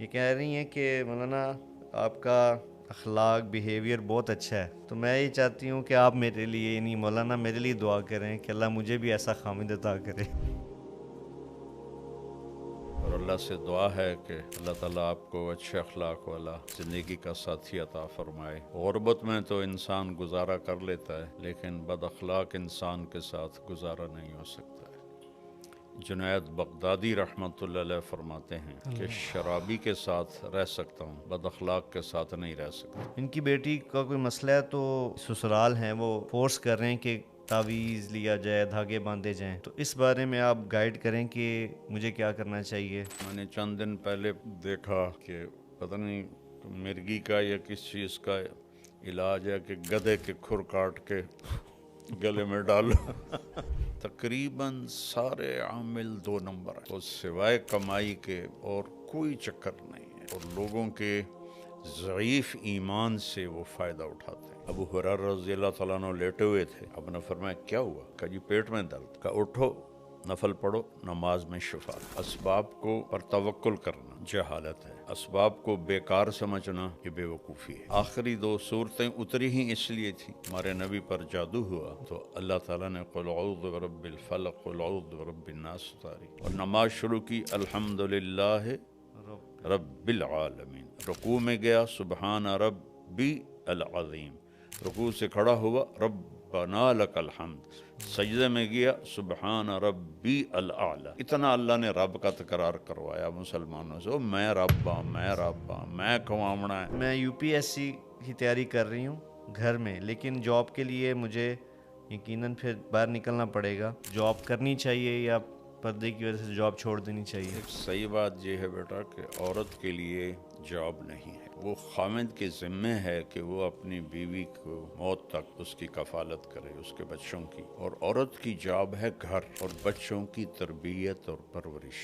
یہ کہہ رہی ہیں کہ مولانا آپ کا اخلاق بیہیویئر بہت اچھا ہے، تو میں یہ چاہتی ہوں کہ آپ میرے لیے یعنی مولانا میرے لیے دعا کریں کہ اللہ مجھے بھی ایسا خامد عطا کرے۔ اور اللہ سے دعا ہے کہ اللہ تعالیٰ آپ کو اچھے اخلاق والا زندگی کا ساتھی عطا فرمائے۔ غربت میں تو انسان گزارا کر لیتا ہے، لیکن بد اخلاق انسان کے ساتھ گزارا نہیں ہو سکتا ہے۔ جنید بغدادی رحمۃ اللہ علیہ فرماتے ہیں کہ شرابی کے ساتھ رہ سکتا ہوں، بد اخلاق کے ساتھ نہیں رہ سکتا۔ ان کی بیٹی کا کوئی مسئلہ ہے تو سسرال ہیں، وہ فورس کر رہے ہیں کہ تعویذ لیا جائے، دھاگے باندھے جائیں، تو اس بارے میں آپ گائیڈ کریں کہ مجھے کیا کرنا چاہیے۔ میں نے چند دن پہلے دیکھا کہ پتہ نہیں مرگی کا یا کس چیز کا علاج ہے کہ گدھے کے کھر کاٹ کے گلے میں ڈالو۔ تقریباً سارے عامل 2 نمبر ہیں، اور سوائے کمائی کے اور کوئی چکر نہیں ہے، اور لوگوں کے ضعیف ایمان سے وہ فائدہ اٹھاتے ہیں۔ ابو ہریرہ رضی اللہ تعالیٰ عنہ لیٹے ہوئے تھے، آپ نے فرمایا کیا ہوا؟ کہا جی پیٹ میں درد۔ کہا اٹھو، نفل پڑھو، نماز میں شفا۔ اسباب کو پر توکل کرنا جہالت ہے، اسباب کو بیکار سمجھنا یہ بے وقوفی ہے۔ آخری 2 صورتیں اتری ہی اس لیے تھی، ہمارے نبی پر جادو ہوا تو اللہ تعالیٰ نے قل اعوذ برب الفلق قل اعوذ برب الناس اتاری، اور نماز شروع کی الحمدللہ رب العالمین۔ رکوع میں گیا سبحان ربی العظیم، رکوع سے کھڑا ہوا ربنا لک الحمد، سجدے میں گیا سبحان ربی الاعلی۔ اتنا اللہ نے رب کا تکرار کروایا مسلمانوں سے، میں رب ہاں، میں رب ہاں، میں کھوامنا ہے۔ میں یو پی ایس سی کی تیاری کر رہی ہوں گھر میں، لیکن جاب کے لیے مجھے یقیناً پھر باہر نکلنا پڑے گا۔ جاب کرنی چاہیے یا پردے کی وجہ سے جاب چھوڑ دینی چاہیے؟ ایک صحیح بات یہ ہے بیٹا کہ عورت کے لیے جاب نہیں ہے، وہ خامد کے ذمے ہے کہ وہ اپنی بیوی کو موت تک اس کی کفالت کرے، اس کے بچوں کی، اور عورت کی جاب ہے گھر اور بچوں کی تربیت اور پرورش،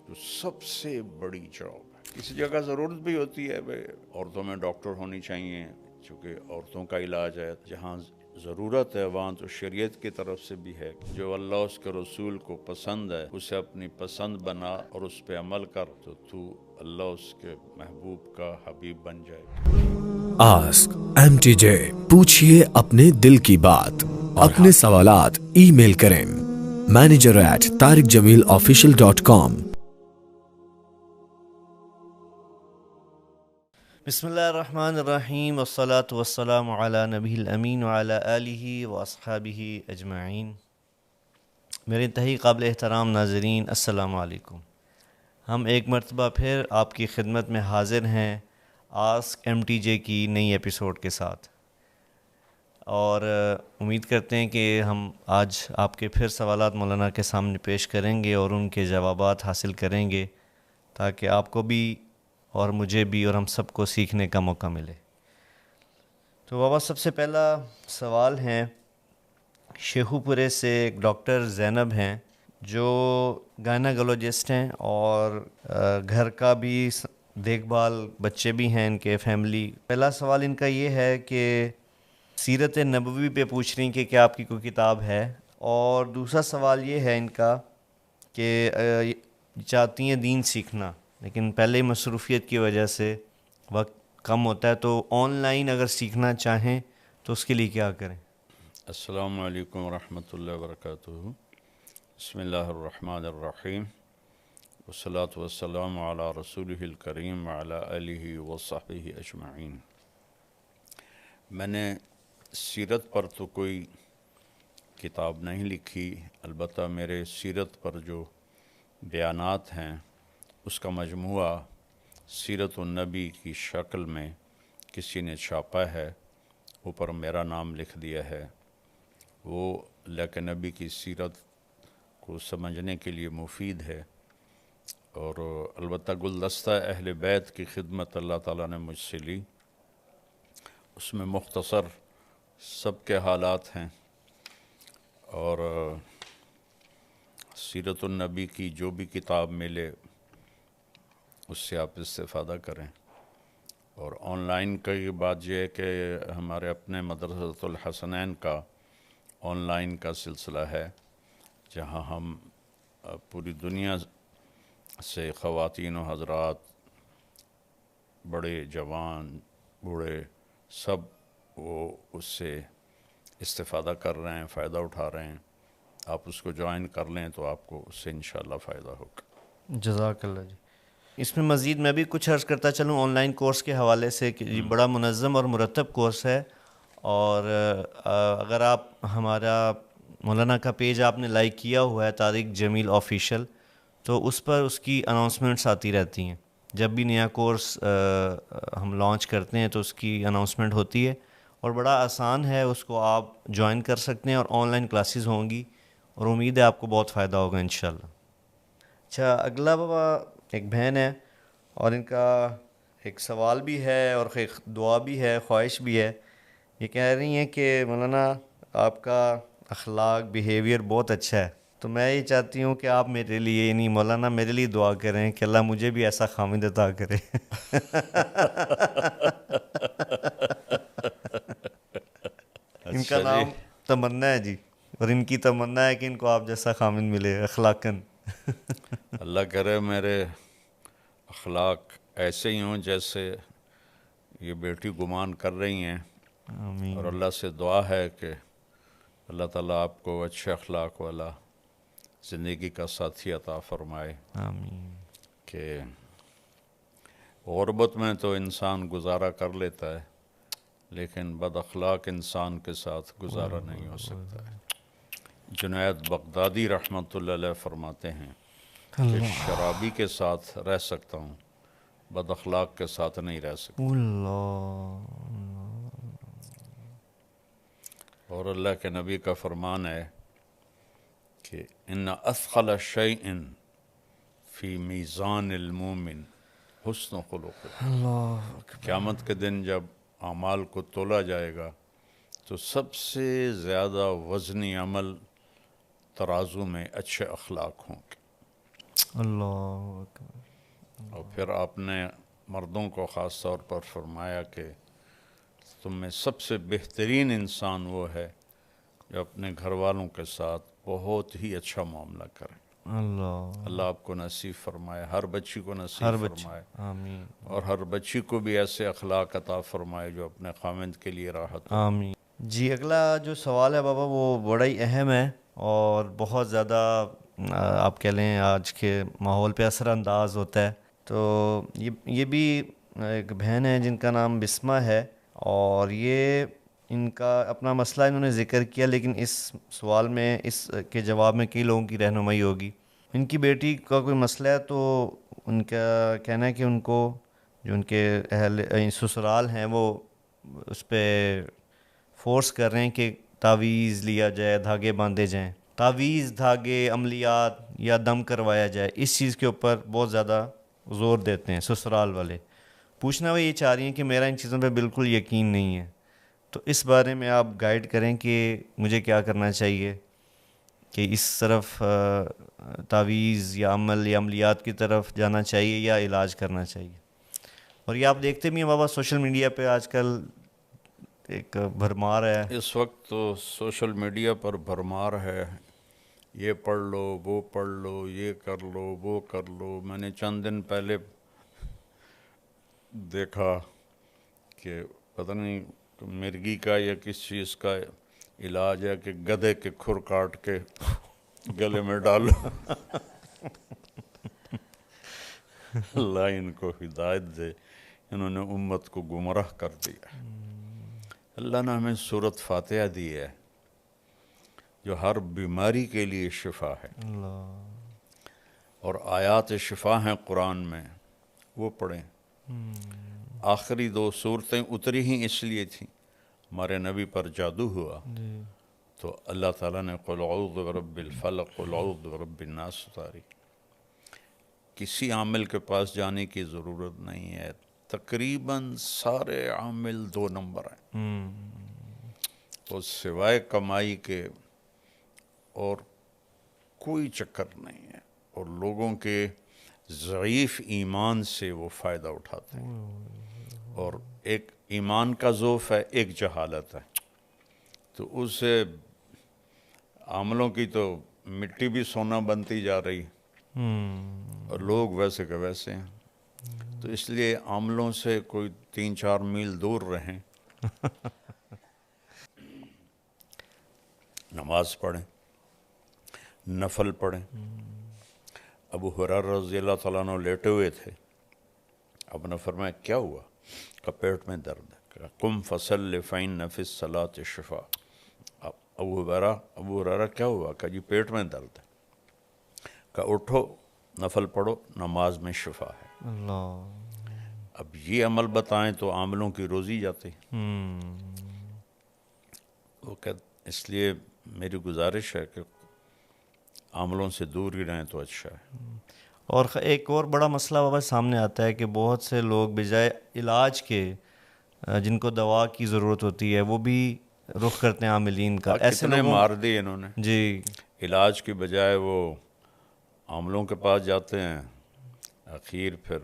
جو سب سے بڑی جاب ہے۔ کسی جگہ ضرورت بھی ہوتی ہے بھائی عورتوں میں ڈاکٹر ہونی چاہیے، چونکہ عورتوں کا علاج ہے، جہاں ضرورت ہے وہاں تو شریعت کی طرف سے بھی ہے، جو اللہ اس کے رسول کو پسند ہے اسے اپنی پسند بنا اور اس پہ عمل کر، تو اللہ اس کے محبوب کا حبیب بن جائے۔ آسک ایم ٹی جے، پوچھئے اپنے دل کی بات، اپنے سوالات ای میل کریں manager@tariqjamilofficial.com۔ بسم اللہ الرحمن الرحیم، والصلاة والسلام علی نبی الامین وعلی آلہ واصحابہ اجمعین۔ میرے انتہائی قابل احترام ناظرین، السلام علیکم۔ ہم ایک مرتبہ پھر آپ کی خدمت میں حاضر ہیں آسک ایم ٹی جے کی نئی ایپیسوڈ کے ساتھ، اور امید کرتے ہیں کہ ہم آج آپ کے پھر سوالات مولانا کے سامنے پیش کریں گے اور ان کے جوابات حاصل کریں گے، تاکہ آپ کو بھی اور مجھے بھی اور ہم سب کو سیکھنے کا موقع ملے۔ تو بابا سب سے پہلا سوال ہے، شیخو پورے سے ایک ڈاکٹر زینب ہیں جو گائناکولوجسٹ ہیں، اور گھر کا بھی دیکھ بھال، بچے بھی ہیں ان کے، فیملی۔ پہلا سوال ان کا یہ ہے کہ سیرت نبوی پہ پوچھ رہی ہیں کہ کیا آپ کی کوئی کتاب ہے، اور دوسرا سوال یہ ہے ان کا کہ چاہتی ہیں دین سیکھنا، لیکن پہلے مصروفیت کی وجہ سے وقت کم ہوتا ہے، تو آن لائن اگر سیکھنا چاہیں تو اس کے لیے کیا کریں؟ السلام علیکم ورحمۃ اللہ وبرکاتہ۔ بسم اللہ الرحمن الرحیم، والصلاة والسلام علی رسولہ الکریم وعلی آلہ وصحبہ اجمعین۔ میں نے سیرت پر تو کوئی کتاب نہیں لکھی، البتہ میرے سیرت پر جو بیانات ہیں اس کا مجموعہ سیرت النبی کی شکل میں کسی نے چھاپا ہے، اوپر میرا نام لکھ دیا ہے۔ وہ اللہ کے نبی کی سیرت کو سمجھنے کے لیے مفید ہے، اور البتہ گلدستہ اہل بیت کی خدمت اللہ تعالیٰ نے مجھ سے لی، اس میں مختصر سب کے حالات ہیں، اور سیرت النبی کی جو بھی کتاب ملے اس سے آپ استفادہ کریں۔ اور آن لائن کی بات یہ ہے کہ ہمارے اپنے مدرسۃ الحسنین کا آن لائن کا سلسلہ ہے، جہاں ہم پوری دنیا سے خواتین و حضرات بڑے جوان بوڑھے سب وہ اس سے استفادہ کر رہے ہیں، فائدہ اٹھا رہے ہیں. آپ اس کو جوائن کر لیں تو آپ کو اس سے انشاءاللہ فائدہ ہوگا. جزاک اللہ جی. اس میں مزید میں بھی کچھ عرض کرتا چلوں آن لائن کورس کے حوالے سے کہ یہ بڑا منظم اور مرتب کورس ہے. اور اگر آپ ہمارا مولانا کا پیج آپ نے لائک کیا ہوا ہے طارق جمیل آفیشیل، تو اس پر اس کی اناؤنسمنٹس آتی رہتی ہیں. جب بھی نیا کورس ہم لانچ کرتے ہیں تو اس کی اناؤنسمنٹ ہوتی ہے، اور بڑا آسان ہے، اس کو آپ جوائن کر سکتے ہیں اور آن لائن کلاسز ہوں گی، اور امید ہے آپ کو بہت فائدہ ہوگا انشاءاللہ. اچھا، اگلا بابا ایک بہن ہے، اور ان کا ایک سوال بھی ہے اور ایک دعا بھی ہے، خواہش بھی ہے. یہ کہہ رہی ہیں کہ مولانا آپ کا اخلاق بیہیویئر بہت اچھا ہے، تو میں یہ چاہتی ہوں کہ آپ میرے لیے نہیں مولانا میرے لیے دعا کریں کہ اللہ مجھے بھی ایسا خامد عطا کرے. ان کا اچھا جی، نام تمنا ہے جی، اور ان کی تمنا ہے کہ ان کو آپ جیسا خامد ملے اخلاقاً. اللہ کرے میرے اخلاق ایسے ہی ہوں جیسے یہ بیٹی گمان کر رہی ہیں. آمین. اور اللہ سے دعا ہے کہ اللہ تعالیٰ آپ کو اچھے اخلاق والا زندگی کا ساتھی عطا فرمائے. آمین. کہ غربت میں تو انسان گزارا کر لیتا ہے، لیکن بد اخلاق انسان کے ساتھ گزارا نہیں ہو سکتا ہے. جنید بغدادی رحمۃ اللہ علیہ فرماتے ہیں کہ شرابی کے ساتھ رہ سکتا ہوں، بد اخلاق کے ساتھ نہیں رہ سکتا. اللہ. اور اللہ کے نبی کا فرمان ہے کہ ان اثقل شیء فی میزان المومن حسن خلق. اللہ. قیامت کے دن جب اعمال کو تولا جائے گا تو سب سے زیادہ وزنی عمل ترازو میں اچھے اخلاق ہوں گے. اللہ اکبر. اور پھر آپ نے مردوں کو خاص طور پر فرمایا کہ تم میں سب سے بہترین انسان وہ ہے جو اپنے گھر والوں کے ساتھ بہت ہی اچھا معاملہ کرے. اللہ آپ کو نصیب فرمائے، ہر بچی کو نصیب ہر بچے. فرمائے، آمین. اور ہر بچی کو بھی ایسے اخلاق عطا فرمائے جو اپنے خاوند کے لیے راحت ہو. آمین. جی، اگلا جو سوال ہے بابا وہ بڑا ہی اہم ہے اور بہت زیادہ آپ کہہ لیں آج کے ماحول پہ اثر انداز ہوتا ہے. تو یہ بھی ایک بہن ہے جن کا نام بسمہ ہے، اور یہ ان کا اپنا مسئلہ انہوں نے ذکر کیا، لیکن اس سوال میں اس کے جواب میں کئی لوگوں کی رہنمائی ہوگی. ان کی بیٹی کا کوئی مسئلہ ہے، تو ان کا کہنا ہے کہ ان کو جو ان کے اہل سسرال ہیں وہ اس پہ فورس کر رہے ہیں کہ تعویذ لیا جائے، دھاگے باندھے جائیں، تعویذ، دھاگے، عملیات یا دم کروایا جائے. اس چیز کے اوپر بہت زیادہ زور دیتے ہیں سسرال والے. پوچھنا وہ یہ چاہ رہی ہیں کہ میرا ان چیزوں پہ بالکل یقین نہیں ہے، تو اس بارے میں آپ گائیڈ کریں کہ مجھے کیا کرنا چاہیے، کہ اس طرف تعویذ یا عمل یا عملیات کی طرف جانا چاہیے یا علاج کرنا چاہیے. اور یہ آپ دیکھتے بھی ہیں بابا سوشل میڈیا پہ آج کل ایک بھرمار ہے. اس وقت تو سوشل میڈیا پر بھرمار ہے، یہ پڑھ لو، وہ پڑھ لو، یہ کر لو، وہ کر لو. میں نے چند دن پہلے دیکھا کہ پتہ نہیں مرغی کا یا کس چیز کا علاج ہے کہ گدھے کے کھر کاٹ کے گلے میں ڈالو. اللہ ان کو ہدایت دے، انہوں نے امت کو گمراہ کر دیا. اللہ نے ہمیں سورۃ فاتحہ دی ہے جو ہر بیماری کے لیے شفا ہے، اور آیات شفا ہیں قرآن میں، وہ پڑھیں. آخری 2 صورتیں اتری ہی اس لیے تھیں ہمارے نبی پر جادو ہوا تو اللہ تعالیٰ نے قل اعوذ برب الفلق قل اعوذ برب الناس اتاری. کسی عامل کے پاس جانے کی ضرورت نہیں ہے، تقریباً سارے عامل 2 نمبر ہیں، اور سوائے کمائی کے اور کوئی چکر نہیں ہے، اور لوگوں کے ضعیف ایمان سے وہ فائدہ اٹھاتے ہیں. اور ایک ایمان کا ضعف ہے، ایک جہالت ہے. تو اس سے عاملوں کی تو مٹی بھی سونا بنتی جا رہی، اور لوگ ویسے کہ ویسے ہیں. تو اس لیے عاملوں سے کوئی 3-4 میل دور رہیں، نماز پڑھیں، نفل پڑھیں۔ ابو ہریرہ رضی اللہ تعالیٰ عنہ لیٹے ہوئے تھے، اب نے فرمایا کیا ہوا؟ کہ پیٹ میں درد ہے۔ کہ قم فصل فإن فی الصلاۃ شفاء۔ ابو ہریرہ کیا ہوا؟ کہ جی پیٹ میں درد ہے۔ کہ اٹھو نفل پڑھو، نماز میں شفا ہے۔ اللہ، اب یہ عمل بتائیں تو عاملوں کی روزی جاتی۔ وہ کہ اس لیے میری گزارش ہے کہ عاملوں سے دور ہی رہیں تو اچھا ہے۔ اور ایک اور بڑا مسئلہ بابا سامنے آتا ہے کہ بہت سے لوگ بجائے علاج کے جن کو دوا کی ضرورت ہوتی ہے وہ بھی رخ کرتے ہیں عاملین کا۔ ایسے کتنے لوگوں مار دیے انہوں نے، جی علاج کی بجائے وہ عاملوں کے پاس جاتے ہیں، اخیر پھر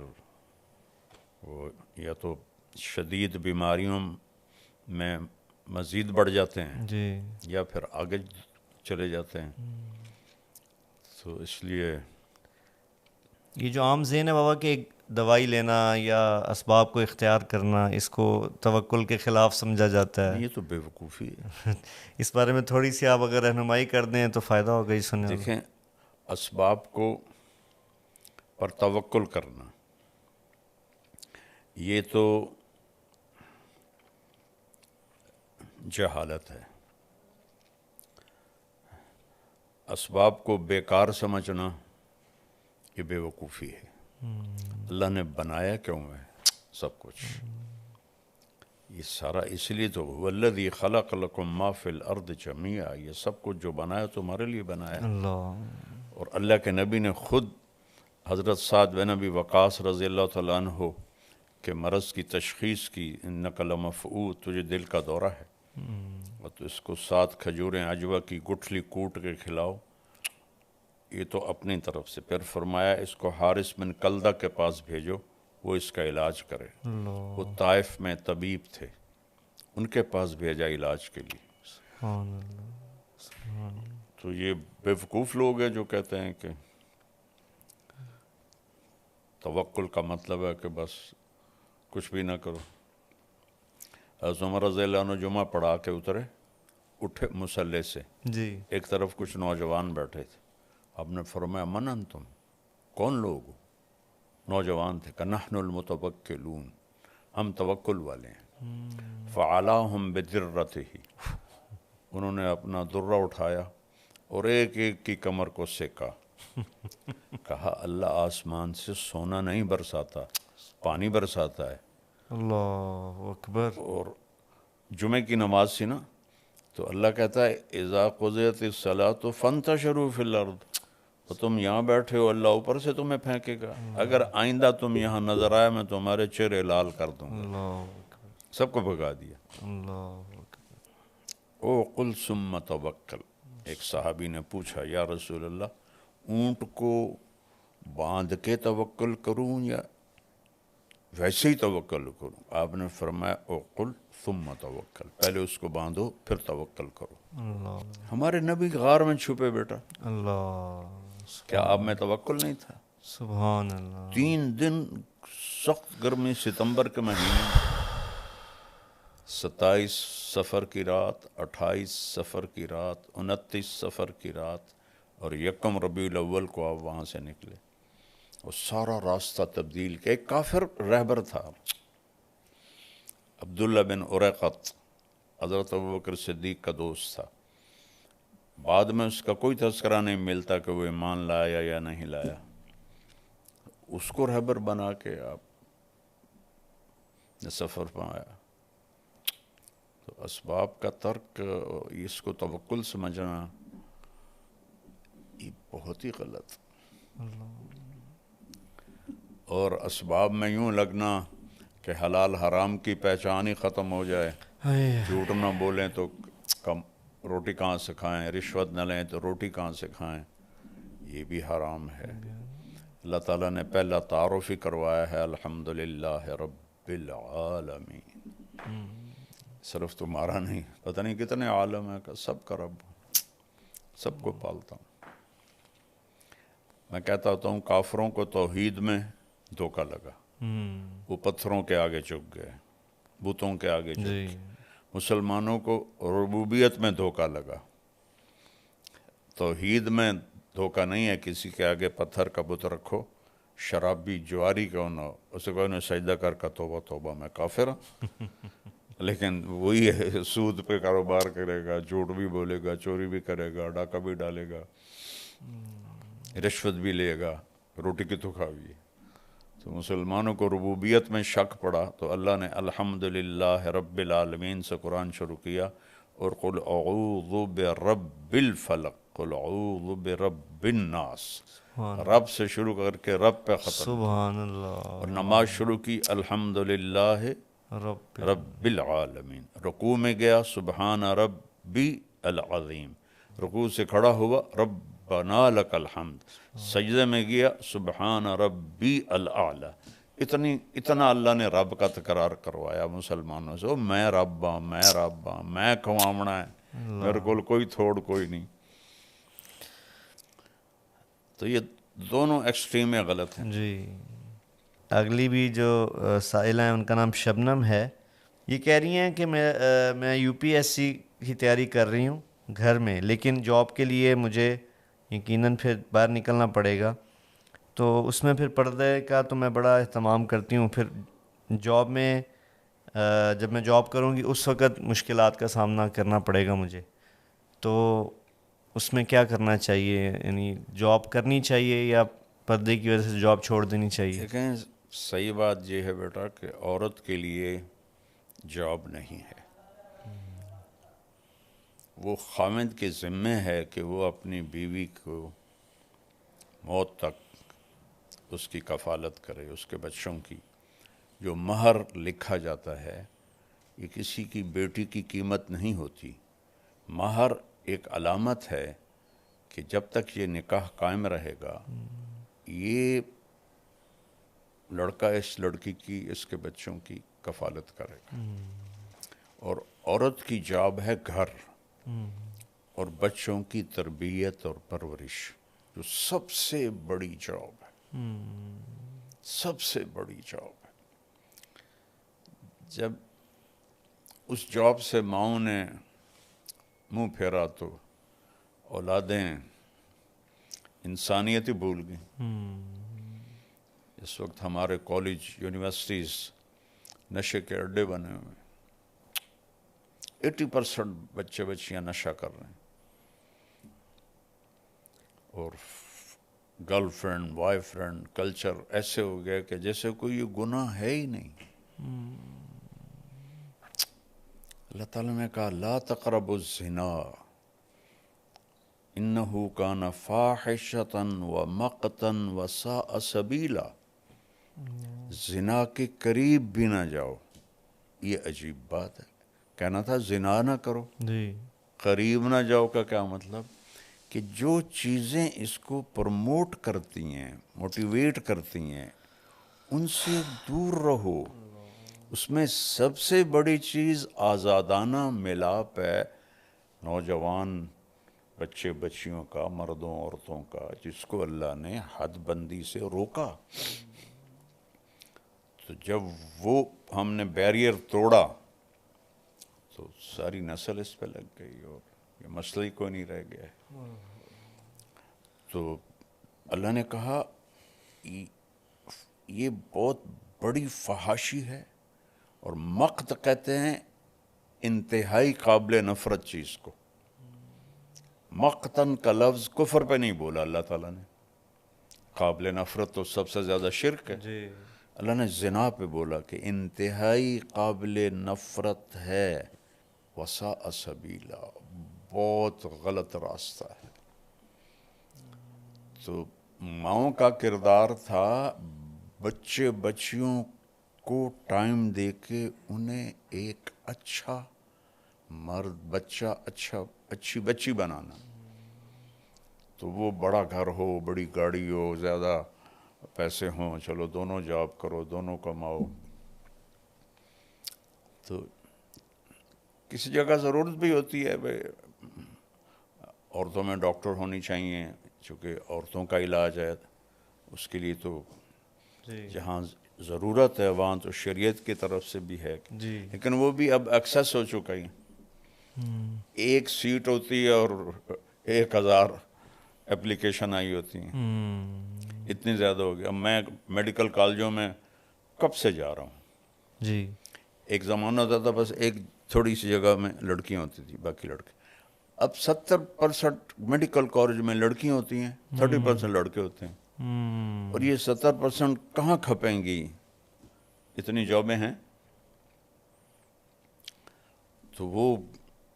وہ یا تو شدید بیماریوں میں مزید بڑھ جاتے ہیں جی یا پھر آگے چلے جاتے ہیں۔ تو اس لیے یہ جو عام ذہن ہے بابا کہ دوائی لینا یا اسباب کو اختیار کرنا، اس کو توکل کے خلاف سمجھا جاتا ہے۔ یہ تو بے وقوفی ہے۔ اس بارے میں تھوڑی سی آپ اگر رہنمائی کر دیں تو فائدہ ہوگا۔ یہ سننے دیکھیں، اسباب کو پر توکل کرنا یہ تو جہالت ہے۔ اسباب کو بیکار سمجھنا یہ بے وقوفی ہے۔ اللہ نے بنایا کیوں ہے سب کچھ؟ یہ سارا اس لیے تو والذی خلق لکم ما فی الارض جمیعا، یہ سب کچھ جو بنایا تمہارے لیے بنایا۔ اللہ، اور اللہ کے نبی نے خود حضرت سعد بن ابی وقاص رضی اللہ تعالیٰ عنہ کے مرض کی تشخیص کی، انک لمفعود، تجھے دل کا دورہ ہے، اور تو اس کو 7 کھجوریں عجوہ کی گٹھلی کوٹ کے کھلاؤ۔ یہ تو اپنی طرف سے۔ پھر فرمایا اس کو حارث بن کلدہ کے پاس بھیجو، وہ اس کا علاج کرے۔ وہ طائف میں طبیب تھے، ان کے پاس بھیجا علاج کے لیے۔ سبحان اللہ۔ تو یہ بیوقوف لوگ ہیں جو کہتے ہیں کہ توکل کا مطلب ہے کہ بس کچھ بھی نہ کرو۔ حضرت عمر رضی اللہ عنہ جمعہ پڑھا کے اترے، اٹھے مصلی سے، جی ایک طرف کچھ نوجوان بیٹھے تھے۔ آپ نے فرمایا من انتم، کون لوگ ہو؟ نوجوان تھے۔ کہ نحن المتوکلون، ہم توکل والے ہیں۔ فعلاہم بدرتہ، انہوں نے اپنا درہ اٹھایا اور ایک ایک کی کمر کو سیکا۔ کہا اللہ آسمان سے سونا نہیں برساتا، پانی برساتا ہے۔ اللہ اکبر۔ اور جمعے کی نماز سی نا، تو اللہ کہتا ہے اذا قضیت الصلاۃ فانتشروا فی الارض، تو تم یہاں بیٹھے ہو، اللہ اوپر سے تمہیں پھینکے گا۔ اگر آئندہ تم یہاں نظر آئے میں تمہارے چہرے لال کر دوں گا۔ اللہ اکبر، سب کو بھگا دیا۔ اللہ اکبر۔ او قل ثم توکل، ایک صحابی نے پوچھا یا رسول اللہ اونٹ کو باندھ کے توکل کروں یا ویسے ہی توکل کروں؟ آپ نے فرمایا او قل ثم توکل، پہلے اس کو باندھو پھر توکل کرو۔ اللہ ہمارے نبی غار میں چھپے بیٹا، اللہ، کیا آپ میں توکل نہیں تھا؟ سبحان اللہ۔ 3 دن سخت گرمی ستمبر کے مہینے، 27 صفر کی رات، 28 صفر کی رات، 29 صفر کی رات، اور 1 ربیع الاول کو آپ وہاں سے نکلے، اور سارا راستہ تبدیل کیا۔ ایک کافر رہبر تھا، عبداللہ بن اریقط، حضرت ابوبکر صدیق کا دوست تھا۔ بعد میں اس کا کوئی تذکرہ نہیں ملتا کہ وہ ایمان لایا یا نہیں لایا۔ اس کو رہبر بنا کے آپ نے سفر پر آیا۔ تو اسباب کا ترک، اس کو توکل سمجھنا، یہ بہت ہی غلط۔ اور اسباب میں یوں لگنا کہ حلال حرام کی پہچان ہی ختم ہو جائے، جھوٹ نہ بولیں تو روٹی کہاں سے کھائیں، رشوت نہ لیں تو روٹی کہاں سے کھائیں، یہ بھی حرام ہے۔ اللہ تعالیٰ نے پہلا تعارف ہی کروایا ہے الحمدللہ رب العالمین، صرف تمہارا نہیں، پتہ نہیں کتنے عالم ہے کہ سب کا رب، سب کو پالتا ہوں۔ میں کہتا ہوتا ہوں کافروں کو توحید میں دھوکہ لگا، وہ پتھروں کے آگے جھک گئے، بتوں کے آگے جھک جی گئے۔ مسلمانوں کو ربوبیت میں دھوکہ لگا، توحید میں دھوکہ نہیں ہے۔ کسی کے آگے پتھر کا بت رکھو، شرابی جواری کیوں نہ ہو، اسے کہو نے سجدہ کر کا توبہ توبہ میں کافر ہوں، لیکن وہی ہے سود پہ کاروبار کرے گا، جھوٹ بھی بولے گا، چوری بھی کرے گا، ڈاکہ بھی ڈالے گا، رشوت بھی لے گا، روٹی کی تو کھاوی۔ تو مسلمانوں کو ربوبیت میں شک پڑا تو اللہ نے الحمدللہ رب العالمین سے قرآن شروع کیا، اور قل اعوذ برب الفلق، قل اعوذ برب الناس، رب سے شروع کر کے رب پہ ختم، سبحان اللہ، اور نماز شروع کی الحمدللہ رب رب العالمین۔ رکوع میں گیا سبحان ربی العظیم، رکوع سے کھڑا ہوا ربنا لک الحمد، سجدے میں گیا سبحان ربی الاعلی۔ اتنا اللہ نے رب کا تکرار کروایا مسلمانوں سے، میں رب ہاں، میں رب ہاں، میں کھوامنا ہے، میرے کول کوئی تھوڑ کوئی نہیں۔ تو یہ دونوں ایکسٹریم غلط ہیں۔ جی۔ اگلی بھی جو سائلہ ہیں ان کا نام شبنم ہے، یہ کہہ رہی ہیں کہ میں یو پی ایس سی کی تیاری کر رہی ہوں گھر میں، لیکن جاب کے لیے مجھے یقیناً پھر باہر نکلنا پڑے گا، تو اس میں پھر پردے کا تو میں بڑا اہتمام کرتی ہوں، پھر جاب میں جب میں جاب کروں گی اس وقت مشکلات کا سامنا کرنا پڑے گا مجھے، تو اس میں کیا کرنا چاہیے؟ یعنی جاب کرنی چاہیے یا پردے کی وجہ سے جاب چھوڑ دینی چاہیے؟ دیکھیں صحیح بات یہ ہے بیٹا کہ عورت کے لیے جاب نہیں ہے، وہ خاوند کے ذمے ہے کہ وہ اپنی بیوی کو موت تک اس کی کفالت کرے، اس کے بچوں کی۔ جو مہر لکھا جاتا ہے یہ کسی کی بیٹی کی قیمت نہیں ہوتی، مہر ایک علامت ہے کہ جب تک یہ نکاح قائم رہے گا یہ لڑکا اس لڑکی کی، اس کے بچوں کی کفالت کرے گا۔ اور عورت کی جاب ہے گھر اور بچوں کی تربیت اور پرورش، جو سب سے بڑی جاب ہے، سب سے بڑی جاب ہے۔ جب اس جاب سے ماؤں نے منہ پھیرا تو اولادیں انسانیت ہی بھول گئیں۔ اس وقت ہمارے کالج یونیورسٹیز نشے کے اڈے بنے ہوئے ہیں، 80% بچے بچیاں نشہ کر رہے ہیں، اور girl friend boy friend culture ایسے ہو گیا کہ جیسے کوئی یہ گناہ ہے ہی نہیں۔ اللہ تعالیٰ نے کہا لا تقربوا الزنا انہ کان فاحشۃ ومقتا وساء سبیلا، زنا کے قریب بھی نہ جاؤ۔ یہ عجیب بات ہے، کہنا تھا زنا نہ کرو، جی قریب نہ جاؤ کا کیا مطلب؟ کہ جو چیزیں اس کو پروموٹ کرتی ہیں، موٹیویٹ کرتی ہیں، ان سے دور رہو۔ اس میں سب سے بڑی چیز آزادانہ ملاپ ہے نوجوان بچے بچیوں کا، مردوں عورتوں کا، جس کو اللہ نے حد بندی سے روکا۔ تو جب وہ ہم نے بیریئر توڑا تو ساری نسل اس پہ لگ گئی اور یہ مسئلہ ہی کوئی نہیں رہ گیا ہے۔ تو اللہ نے کہا یہ بہت بڑی فحاشی ہے، اور مقت کہتے ہیں انتہائی قابل نفرت چیز کو۔ مقتن کا لفظ کفر پہ نہیں بولا اللہ تعالیٰ نے، قابل نفرت تو سب سے زیادہ شرک ہے، جی اللہ نے زنا پہ بولا کہ انتہائی قابل نفرت ہے، وساء سبیلا، بہت غلط راستہ ہے۔ تو ماؤں کا کردار تھا بچے بچیوں کو ٹائم دے کے انہیں ایک اچھا مرد، بچہ اچھی بچی بنانا۔ تو وہ بڑا گھر ہو، بڑی گاڑی ہو، زیادہ پیسے ہوں، چلو دونوں جاب کرو، دونوں کماؤ۔ تو کسی جگہ ضرورت بھی ہوتی ہے بھائی عورتوں میں ڈاکٹر ہونی چاہیے، چونکہ عورتوں کا علاج ہے، اس کے لیے تو جی جہاں ضرورت ہے وہاں تو شریعت کی طرف سے بھی ہے، جی لیکن وہ بھی اب ایکسیس ہو چکا ہے. ایک سیٹ ہوتی ہے اور 1000 اپلیکیشن آئی ہوتی ہیں، اتنی زیادہ ہو گئی. اب میں میڈیکل کالجوں میں کب سے جا رہا ہوں. جی ایک زمانہ ہوتا تھا بس ایک تھوڑی سی جگہ میں لڑکیاں ہوتی تھی، باقی لڑکے. اب 70% میڈیکل کالج میں لڑکیاں ہوتی ہیں، 30% لڑکے ہوتے ہیں. اور یہ 70% کہاں کھپیں گی؟ اتنی جابیں ہیں. تو وہ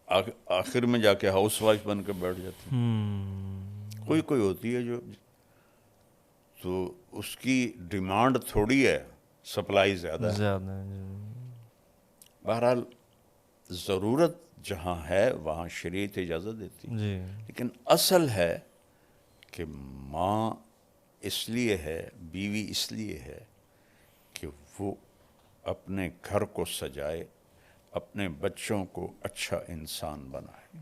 آخر میں جا کے ہاؤس وائف بن کے بیٹھ جاتی ہیں. کوئی ہوتی ہے جو، تو اس کی ڈیمانڈ تھوڑی ہے، سپلائی زیادہ ہے. زیادہ. بہرحال ضرورت جہاں ہے وہاں شریعت اجازت دیتی، جی لیکن اصل ہے کہ ماں اس لیے ہے، بیوی اس لیے ہے کہ وہ اپنے گھر کو سجائے، اپنے بچوں کو اچھا انسان بنائے.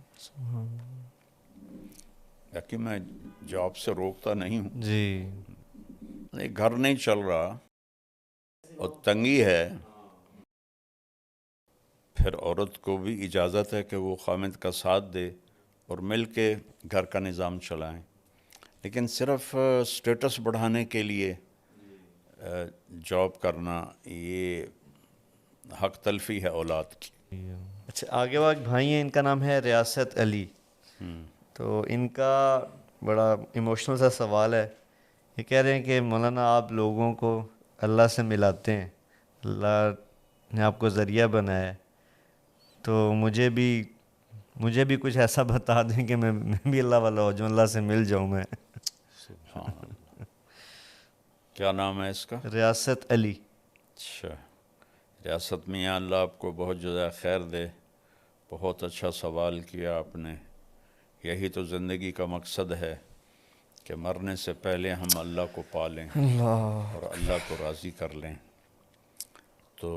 یقین میں جاب سے روکتا نہیں ہوں، جی گھر نہیں چل رہا اور تنگی ہے، پھر عورت کو بھی اجازت ہے کہ وہ خامد کا ساتھ دے اور مل کے گھر کا نظام چلائیں. لیکن صرف سٹیٹس بڑھانے کے لیے جاب کرنا یہ حق تلفی ہے اولاد کی. اچھا، آگے والا بھائی ہیں، ان کا نام ہے ریاست علی. تو ان کا بڑا ایموشنل سا سوال ہے. یہ کہہ رہے ہیں کہ مولانا آپ لوگوں کو اللہ سے ملاتے ہیں، اللہ نے آپ کو ذریعہ بنایا ہے، تو مجھے بھی کچھ ایسا بتا دیں کہ میں بھی اللہ والا ہو جاؤں، اللہ سے مل جاؤں میں. سبحان اللہ. کیا نام ہے اس کا؟ ریاست علی. اچھا، ریاست میاں اللہ آپ کو بہت جزائے خیر دے. بہت اچھا سوال کیا آپ نے. یہی تو زندگی کا مقصد ہے کہ مرنے سے پہلے ہم اللہ کو پالیں اور اللہ کو راضی کر لیں. تو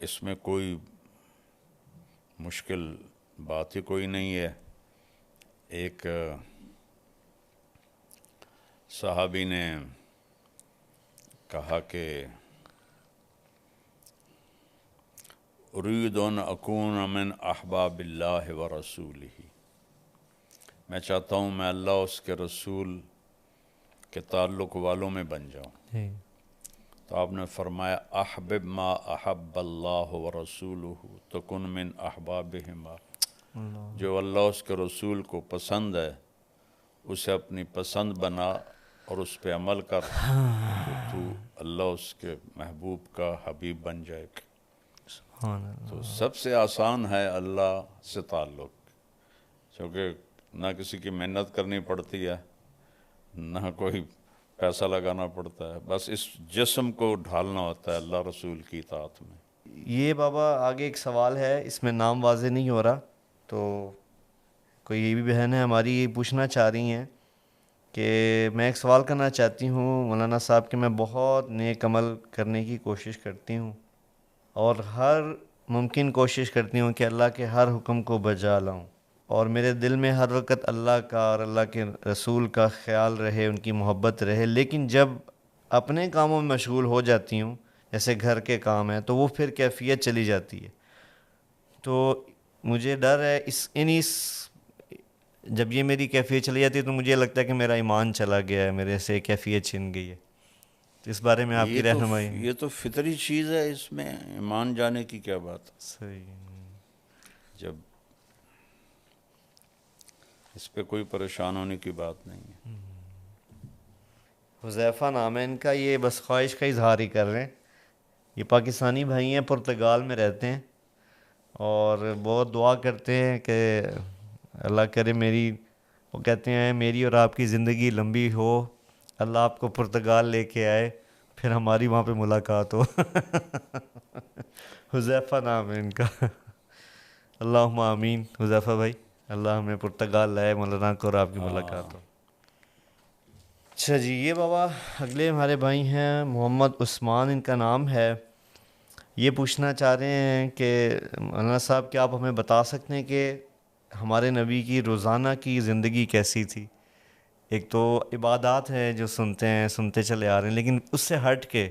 اس میں کوئی مشکل بات ہی کوئی نہیں ہے. ایک صحابی نے کہا کہ اريد ان اکون من احباب اللہ و رسولہ، میں چاہتا ہوں میں اللہ اس کے رسول کے تعلق والوں میں بن جاؤں. تو آپ نے فرمایا احبب ما احب اللہ و رسولہ تکن من احبابہما. جو اللہ اس کے رسول کو پسند ہے اسے اپنی پسند بنا اور اس پہ عمل کر، تو اللہ اس کے محبوب کا حبیب بن جائے گا. تو سب سے آسان ہے اللہ سے تعلق، کیونکہ نہ کسی کی محنت کرنی پڑتی ہے، نہ کوئی پیسہ لگانا پڑتا ہے، بس اس جسم کو ڈھالنا ہوتا ہے اللہ رسول کی اطاعت میں. یہ بابا آگے ایک سوال ہے، اس میں نام واضح نہیں ہو رہا، تو کوئی یہ بھی بہن ہے ہماری یہ پوچھنا چاہ رہی ہیں کہ میں ایک سوال کرنا چاہتی ہوں مولانا صاحب کہ میں بہت نیک عمل کرنے کی کوشش کرتی ہوں اور ہر ممکن کوشش کرتی ہوں کہ اللہ کے ہر حکم کو بجا لاؤں، اور میرے دل میں ہر وقت اللہ کا اور اللہ کے رسول کا خیال رہے، ان کی محبت رہے. لیکن جب اپنے کاموں میں مشغول ہو جاتی ہوں، جیسے گھر کے کام ہیں، تو وہ پھر کیفیت چلی جاتی ہے. تو مجھے ڈر ہے جب یہ میری کیفیت چلی جاتی ہے تو مجھے لگتا ہے کہ میرا ایمان چلا گیا ہے، میرے سے کیفیت چھن گئی ہے. تو اس بارے میں آپ کی رہنمائی. یہ تو فطری چیز ہے، اس میں ایمان جانے کی کیا بات. صحیح. جب اس پہ کوئی پریشان ہونے کی بات نہیں ہے. حذیفہ نام ہے ان کا، یہ بس خواہش کا اظہار ہی کر رہے ہیں. یہ پاکستانی بھائی ہیں، پرتگال میں رہتے ہیں اور بہت دعا کرتے ہیں کہ اللہ کرے وہ کہتے ہیں میری اور آپ کی زندگی لمبی ہو، اللہ آپ کو پرتگال لے کے آئے، پھر ہماری وہاں پہ ملاقات ہو. حذیفہ نام ہے ان کا. اللہم آمین. حذیفہ بھائی اللہ ہمیں پرتگال لائے، مولانا کو اور آپ کی ملاقات ہو. اچھا جی، یہ بابا اگلے ہمارے بھائی ہیں محمد عثمان ان کا نام ہے. یہ پوچھنا چاہ رہے ہیں کہ مولانا صاحب کیا آپ ہمیں بتا سکتے ہیں کہ ہمارے نبی کی روزانہ کی زندگی کیسی تھی؟ ایک تو عبادات ہے جو سنتے چلے آ رہے ہیں، لیکن اس سے ہٹ کے